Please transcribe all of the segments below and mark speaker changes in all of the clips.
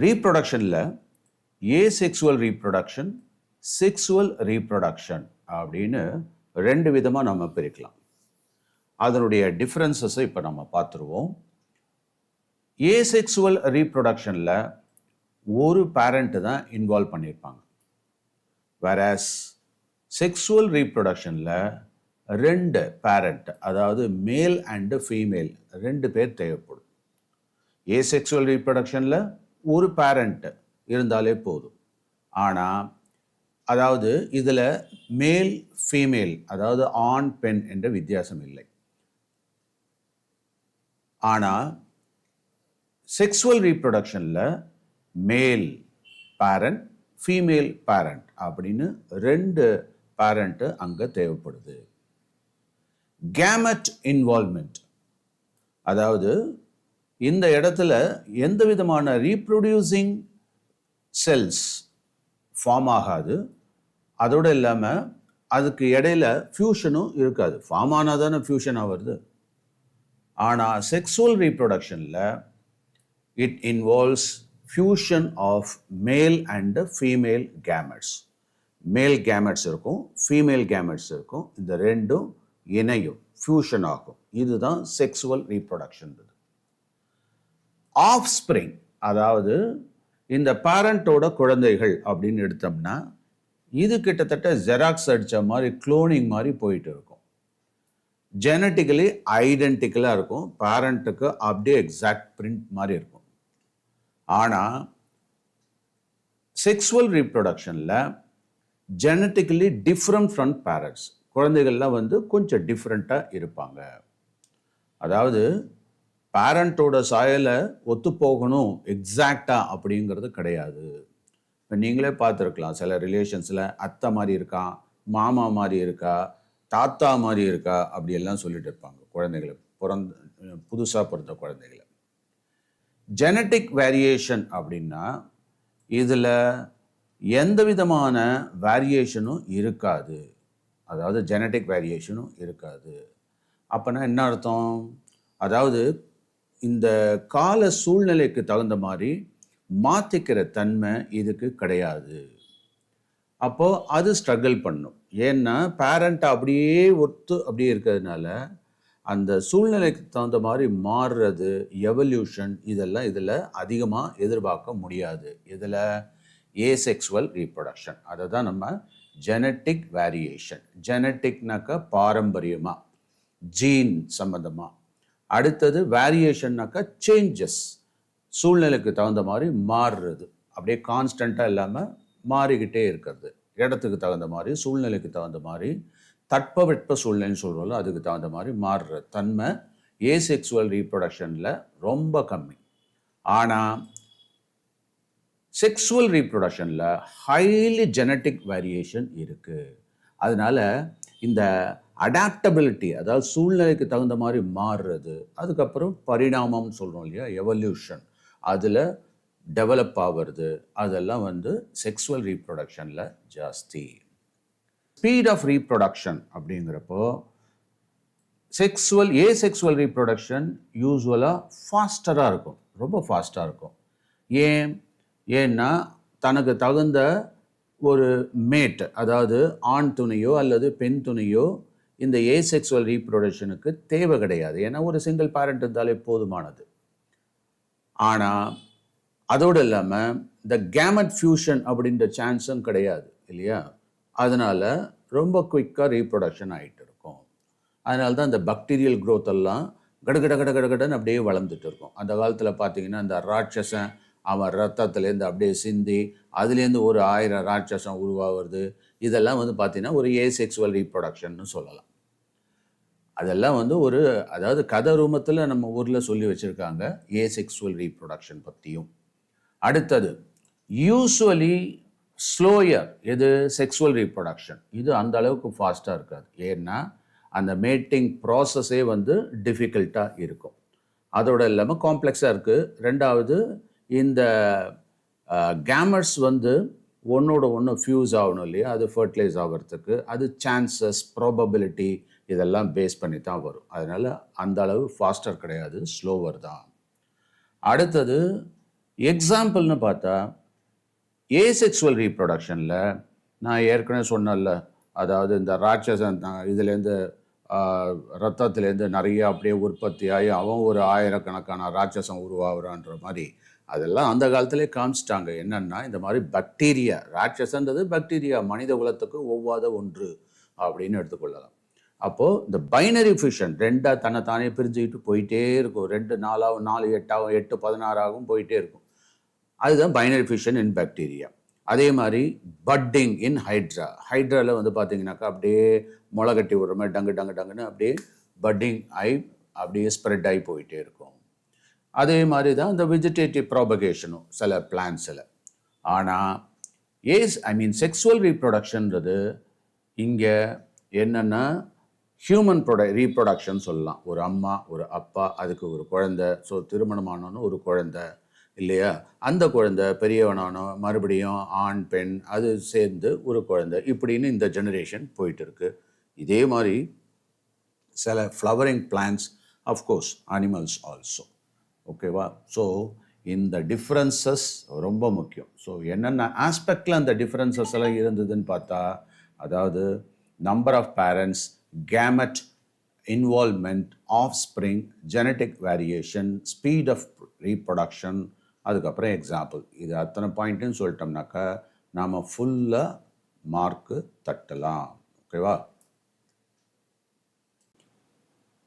Speaker 1: ரீப்ரொடக்ஷனில் asexual reproduction, sexual reproduction அப்படின்னு 2 விதமாக நம்ம பிரிக்கலாம். அதனுடைய டிஃப்ரென்சஸை இப்போ நம்ம பார்த்துருவோம். ஏசெக்சுவல் ரீப்ரொடக்ஷனில் ஒரு பேரண்ட்டு தான் இன்வால்வ் பண்ணியிருப்பாங்க. வேறஸ் செக்சுவல் ரீப்ரொடக்ஷனில் 2 பேரண்ட், அதாவது மேல் அண்டு ஃபீமேல் 2 பேர் தேவைப்படும். ஏசெக்சுவல் ரீப்ரொடக்ஷனில் ஒரு பேரண்ட் இருந்தாலே போதும். ஆனால் அதாவது இதில் மேல் ஃபீமேல், அதாவது ஆண் பெண் என்ற வித்தியாசம் இல்லை. ஆனால் செக்சுவல் ரீப்ரொடக்ஷனில் மேல் பேரண்ட், ஃபீமேல் பேரண்ட் அப்படின்னு 2 பேரண்ட்டு அங்கே தேவைப்படுது. கேமெட் இன்வால்வ்மெண்ட், அதாவது இந்த இடத்துல எந்த விதமான ரீப்ரொடியூசிங் செல்ஸ் ஃபார்ம் ஆகாது. அதோடு இல்லாமல் அதுக்கு இடையில ஃபியூஷனும் இருக்காது. ஃபார்ம் ஆனால் தானே ஃபியூஷனாக வருது. ஆனால் செக்ஸுவல் ரீப்ரொடக்ஷனில் it involves fusion of male and female gametes. Male gametes இருக்கும், ஃபீமேல் கேமெட்ஸ் இருக்கும். இந்த 2ம் இணையும், ஃபியூஷன் ஆகும். இதுதான் செக்ஸுவல் ரீப்ரொடக்ஷன். ஆஃப் ஸ்பிரிங், அதாவது இந்த பேரண்டோட குழந்தைகள் அப்படின்னு எடுத்தோம்னா இது கிட்டத்தட்ட ஜெராக்ஸ் அடித்த மாதிரி, குளோனிங் மாதிரி போயிட்டு இருக்கும். ஜெனட்டிக்கலி ஐடென்டிக்கலாக இருக்கும், பேரண்ட்டுக்கு அப்படியே எக்ஸாக்ட் பிரிண்ட் மாதிரி இருக்கும். ஆனால் செக்ஸுவல் ரீப்ரொடக்ஷனில் ஜெனட்டிக்கலி டிஃப்ரெண்ட் ஃப்ரம் பேரண்ட்ஸ், குழந்தைகள்லாம் கொஞ்சம் டிஃப்ரெண்ட்டாக இருப்பாங்க. அதாவது பேரண்ட்டோட சாயலை ஒத்து போகணும் எக்ஸாக்டாக அப்படிங்கிறது கிடையாது. இப்போ நீங்களே பார்த்துருக்கலாம், சில ரிலேஷன்ஸில் அத்தை மாதிரி இருக்கா, மாமா மாதிரி இருக்கா, தாத்தா மாதிரி இருக்கா, அப்படியெல்லாம் சொல்லிட்டு இருப்பாங்க குழந்தைகளை, புதுசாக பிறந்த குழந்தைகளை. ஜெனட்டிக் வேரியேஷன் அப்படின்னா இதில் எந்த விதமான வேரியேஷனும் இருக்காது. அதாவது ஜெனட்டிக் வேரியேஷனும் இருக்காது. அப்போனா என்ன அர்த்தம்? அதாவது இந்த கால சூழ்நிலைக்கு தகுந்த மாதிரி மாற்றிக்கிற தன்மை இதுக்கு கிடையாது. அப்போது அது ஸ்ட்ரகிள் பண்ணும். ஏன்னா பேரண்ட் அப்படியே அப்படியே இருக்கிறதுனால அந்த சூழ்நிலைக்கு தகுந்த மாதிரி மாறுறது, எவல்யூஷன், இதெல்லாம் இதில் அதிகமாக எதிர்பார்க்க முடியாது. இதில் ஏசெக்சுவல் ரீப்ரொடக்ஷன், அதை தான் நம்ம ஜெனட்டிக் வேரியேஷன். ஜெனட்டிக்னாக்கா பாரம்பரியமாக, ஜீன் சம்பந்தமாக. அடுத்தது வேரியேஷன்னாக்கா சேஞ்சஸ், சூழ்நிலைக்கு தகுந்த மாதிரி மாறுறது, அப்படியே கான்ஸ்டண்ட்டாக இல்லாமல் மாறிக்கிட்டே இருக்கிறது. இடத்துக்கு தகுந்த மாதிரி, சூழ்நிலைக்கு தகுந்த மாதிரி, தட்பவெட்ப சூழ்நிலைன்னு சொல்கிறோம்ல, அதுக்கு தகுந்த மாதிரி மாறுற தன்மை ஏசெக்சுவல் ரீப்ரொடக்ஷனில் ரொம்ப கம்மி. ஆனால் செக்ஸுவல் ரீப்ரொடக்ஷனில் ஹைலி ஜெனட்டிக் வேரியேஷன் இருக்குது. அதனால் இந்த அடாப்டபிலிட்டி, அதாவது சூழ்நிலைக்கு தகுந்த மாதிரி மாறுறது, அதுக்கப்புறம் பரிணாமம்னு சொல்கிறோம் இல்லையா, எவல்யூஷன், அதில் டெவலப் ஆகிறது, அதெல்லாம் செக்ஸுவல் ரீப்ரொடக்ஷனில் ஜாஸ்தி. ஸ்பீட் ஆஃப் ரீப்ரொடக்ஷன் அப்படிங்கிறப்போ ஏசெக்சுவல் ரீப்ரொடக்ஷன் யூஸ்வலாக ஃபாஸ்டராக இருக்கும், ரொம்ப ஃபாஸ்ட்டாக இருக்கும். ஏன்னா தனக்கு தகுந்த ஒரு மேட், அதாவது ஆண் துணையோ அல்லது பெண் துணையோ இந்த ஏசெக்சுவல் ரீப்ரொடக்ஷனுக்கு தேவை கிடையாது. ஏன்னா ஒரு சிங்கிள் பேரண்ட் இருந்தாலே போதுமானது. ஆனால் அதோடு இல்லாமல் இந்த கேமெட் ஃபியூஷன் அப்படின்ற சான்ஸும் கிடையாது இல்லையா. அதனால் ரொம்ப குயிக்காக ரீப்ரொடக்ஷன் ஆகிட்டு இருக்கும். அதனால தான் இந்த பாக்டீரியல் க்ரோத் எல்லாம் கடகடன்னு அப்படியே வளர்ந்துட்டு இருக்கும். அந்த காலத்தில் பார்த்தீங்கன்னா இந்த ராட்சசன் அவன் ரத்தத்துலேருந்து அப்படியே சிந்தி அதுலேருந்து ஒரு 1000 ராட்சசம் உருவாகிறது. இதெல்லாம் பார்த்தீங்கன்னா ஒரு ஏசெக்சுவல் ரீப்ரொடக்ஷன்னு சொல்லலாம். அதெல்லாம் அதாவது கதை ரூபத்தில் நம்ம ஊரில் சொல்லி வச்சுருக்காங்க ஏசெக்சுவல் ரீப்ரொடக்ஷன் பற்றியும். அடுத்தது யூஸ்வலி ஸ்லோயர், எது செக்ஸுவல் ரீப்ரொடக்ஷன். இது அந்த அளவுக்கு ஃபாஸ்ட்டாக இருக்காது. ஏன்னா அந்த மேட்டிங் ப்ராசஸே டிஃபிகல்ட்டாக இருக்கும். அதோட இல்லாமல் காம்ப்ளெக்ஸாக இருக்குது. ரெண்டாவது இந்த கேமட்ஸ் ஒன்றோட ஒன்று ஃபியூஸ் ஆகணும் இல்லையா, அது ஃபர்டிலைஸ் ஆகிறதுக்கு அது சான்சஸ், ப்ராபபிலிட்டி இதெல்லாம் பேஸ் பண்ணி தான் வரும். அதனால் அந்த அளவு ஃபாஸ்டர் கிடையாது, ஸ்லோவர் தான். அடுத்தது எக்ஸாம்பிள்னு பார்த்தா ஏசெக்சுவல் ரீப்ரொடக்ஷனில் நான் ஏற்கனவே சொன்னேன்ல, அதாவது இந்த ராட்சசன் இதுலேருந்து ரத்தத்துலேருந்து நிறைய அப்படியே உற்பத்தியாகி அவன் ஒரு ஆயிரக்கணக்கான ராட்சசம் உருவாகிறான்ற மாதிரி அதெல்லாம் அந்த காலத்திலே காமிச்சிட்டாங்க. என்னென்னா இந்த மாதிரி பாக்டீரியா, ராட்சசன்றது பாக்டீரியா, மனித குலத்துக்கு ஒவ்வாத ஒன்று அப்படின்னு எடுத்துக்கொள்ளலாம். அப்போது இந்த பைனரி ஃபிஷன் ரெண்டாக தன்னை தானே பிரிஞ்சுக்கிட்டு போயிட்டே இருக்கும். 2 4 ஆகும், 4 8 ஆகும், 8 16 ஆகும், போயிட்டே இருக்கும். அதுதான் பைனரி ஃபிஷன் இன் பாக்டீரியா. அதே மாதிரி பட்டிங் இன் ஹைட்ரா. ஹைட்ராவில் வந்து பார்த்தீங்கன்னாக்கா அப்படியே முளை கட்டி விடுற மாதிரி டங்கு டங்கு டங்குன்னு அப்படியே பட்டிங் ஆகி அப்படியே ஸ்ப்ரெட் ஆகி போயிட்டே இருக்கும். அதே மாதிரி தான் இந்த வெஜிடேட்டிவ் ப்ராபகேஷனும் சில பிளான்ஸில். ஆனால் செக்ஸுவல் ரீப்ரொடக்ஷன்றது இங்கே என்னென்னா ஹியூமன் ரீப்ரொடக்ஷன் சொல்லலாம். ஒரு அம்மா, ஒரு அப்பா, அதுக்கு ஒரு குழந்தை, ஸோ திருமணமானோன்னு ஒரு குழந்தை இல்லையா, அந்த குழந்தை பெரியவனானோ மறுபடியும் ஆண் பெண் அது சேர்ந்து ஒரு குழந்தை, இப்படின்னு இந்த ஜெனரேஷன் போயிட்டு இருக்கு. இதே மாதிரி சில flowering plants, of course animals also. ஓகேவா? ஸோ இந்த டிஃப்ரென்சஸ் ரொம்ப முக்கியம். ஸோ என்னென்ன ஆஸ்பெக்டில் அந்த டிஃப்ரென்சஸ் எல்லாம் இருந்ததுன்னு பார்த்தா, அதாவது number of parents, gamete involvement, offspring, genetic variation, speed of reproduction, அதுக்கப்புறம் எக்ஸாம்பிள். இது அத்தனை பாயிண்ட்டுன்னு சொல்லிட்டோம்னாக்கா நாம் ஃபுல்லாக மார்க்கு தட்டலாம். ஓகேவா?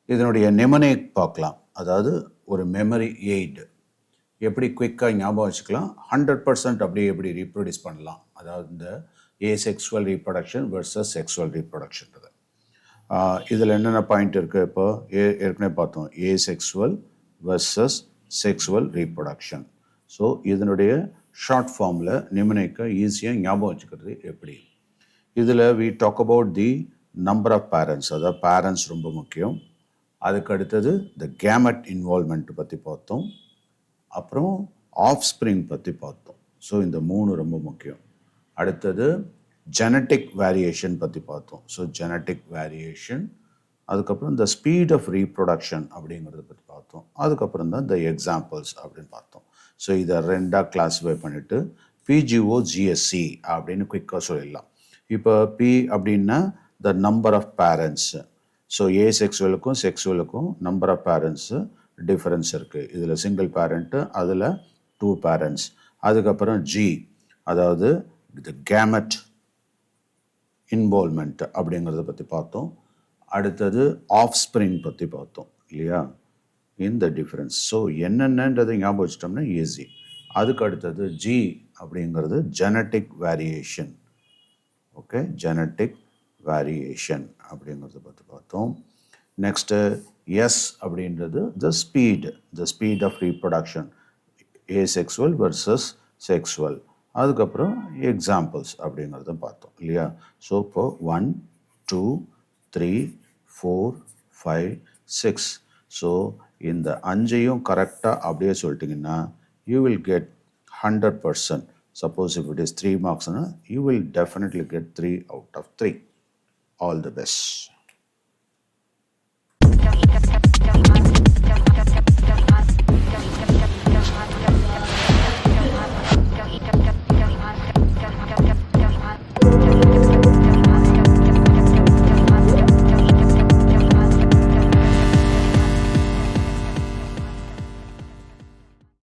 Speaker 1: இதனுடைய நெமனேக் பார்க்கலாம். அதாவது ஒரு மெமரி எய்டு, எப்படி குயிக்காக ஞாபகம் வச்சுக்கலாம், 100% அப்படியே எப்படி ரீப்ரொடியூஸ் பண்ணலாம். அதாவது இந்த ஏசெக்சுவல் ரீப்ரொடக்ஷன் வெர்சஸ் செக்ஸுவல் ரீப்ரொடக்ஷன்றது. இதில் என்னென்ன பாயிண்ட் இருக்குது? இப்போ ஏற்கனவே பார்த்தோம், asexual versus sexual reproduction. So இதனுடைய ஷார்ட் ஃபார்மில் நிமனேக்கை ஈஸியாக ஞாபகம் வச்சுக்கிறது எப்படி? இதில் we talk about the number of parents, அதாவது பேரண்ட்ஸ் ரொம்ப முக்கியம். அதுக்கு அடுத்தது த கேமெட் இன்வால்வ்மெண்ட் பற்றி பார்த்தோம். அப்புறம் ஆஃப் ஸ்ப்ரிங் பற்றி பார்த்தோம். ஸோ இந்த 3 ரொம்ப முக்கியம். அடுத்தது ஜெனட்டிக் வேரியேஷன் பற்றி பார்த்தோம். ஸோ ஜெனட்டிக் வேரியேஷன், அதுக்கப்புறம் இந்த ஸ்பீட் ஆஃப் ரீப்ரொடக்ஷன் அப்படிங்கிறத பற்றி பார்த்தோம். அதுக்கப்புறம் தான் இந்த எக்ஸாம்பிள்ஸ் அப்படின்னு பார்த்தோம். ஸோ இதை 2ஆக கிளாஸிஃபை பண்ணிவிட்டு PGOGSC அப்படின்னு குயிக்காக சொல்லிடலாம். இப்போ P அப்படின்னா the number of parents. So ஏசெக்சுவலுக்கும் செக்ஸுவலுக்கும் நம்பர் ஆஃப் பேரண்ட்ஸு டிஃப்ரென்ஸ் இருக்குது. இதில் சிங்கிள் பேரண்ட்டு, அதில் 2 பேரண்ட்ஸ். அதுக்கப்புறம் G, அதாவது த கேமெட் இன்வால்வ்மெண்ட் அப்படிங்கிறத பற்றி பார்த்தோம். அடுத்தது ஆஃப் ஸ்ப்ரிங் பற்றி பார்த்தோம் இல்லையா, இந்த டிஃப்ரென்ஸ். ஸோ என்னென்னன்றதை ஞாபகம் வச்சிட்டோம்னா ஈஸி. அதுக்கு அடுத்தது G அப்படிங்கிறது genetic variation. Okay, genetic variation அப்படிங்கிறத பற்றி பார்த்தோம். நெக்ஸ்ட்டு எஸ் அப்படின்றது the speed of reproduction, asexual versus sexual. அதுக்கப்புறம் எக்ஸாம்பிள்ஸ் அப்படிங்கிறத பார்த்தோம் இல்லையா. ஸோ இப்போ 1 2 3 4 5 6. ஸோ இந்த 5ஐயும் கரெக்டாக அப்படியே சொல்லிட்டிங்கன்னா you will get 100%. Suppose if it is 3 marks, you will definitely get 3 out of 3. All the best.